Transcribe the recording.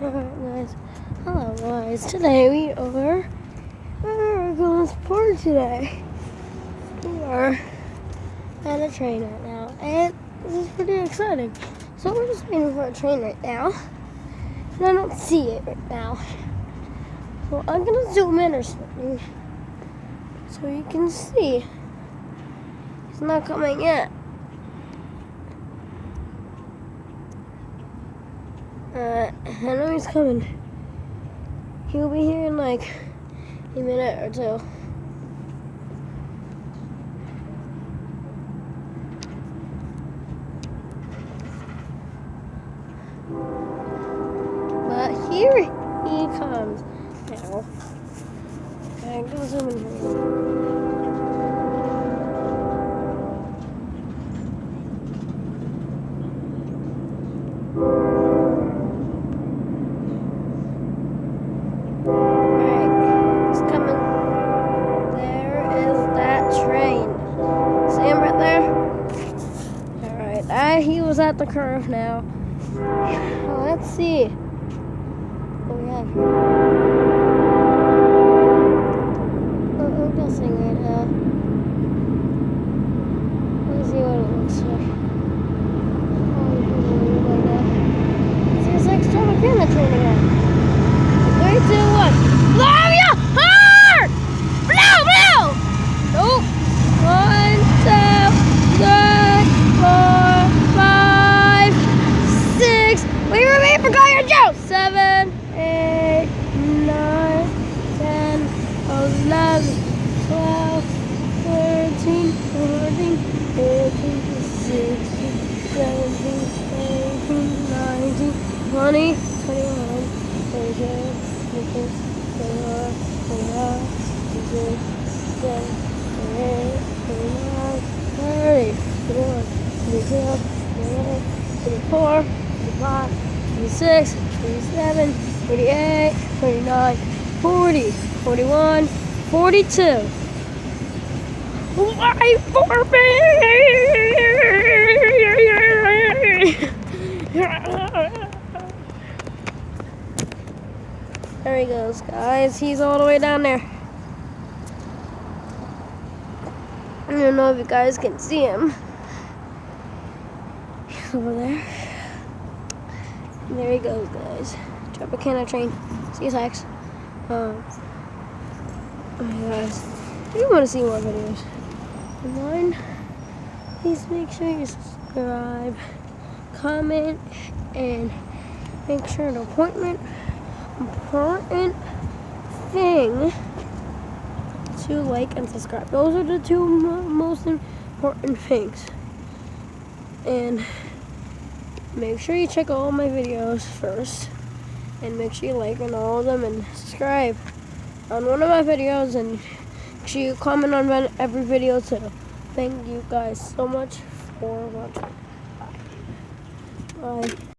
Alright guys, hello guys, today we're going to sport today. We are at a train right now, and this is pretty exciting. So we're just waiting for a train right now, and I don't see it right now. So I'm going to zoom in or something, so you can see. It's not coming yet. I know he's coming. He'll be here in like a minute or two. But here he comes now. Okay, go zoom in here. He was at the curve now. Let's see what we have here. I'm guessing right now. Let's see what it looks like. It's like tropcana train again. 3, 2, 1. Blow your heart! Blow, blow! Nope. 7, 8, 9, 10, 11, 12, 13, 14, 15, 16, 17, 18, 19, 20, 21, 22, 23, 24, 25, 26, 27, 28, 29, 30, 31, 32, 33, 34, 35, 36, 37, 38, 39, 40, 41, 42. Why for me? There he goes, guys. He's all the way down there. I don't know if you guys can see him. He's over there. There he goes, guys. Tropcana train. See you, Sax. Oh my guys. If you want to see more videos of mine, please make sure you subscribe, comment, and make sure the important thing to like and subscribe. Those are the two most important things. And make sure you check all my videos first, and make sure you like on all of them and subscribe on one of my videos, and make sure you comment on every video too. Thank you guys so much for watching. Bye. Bye.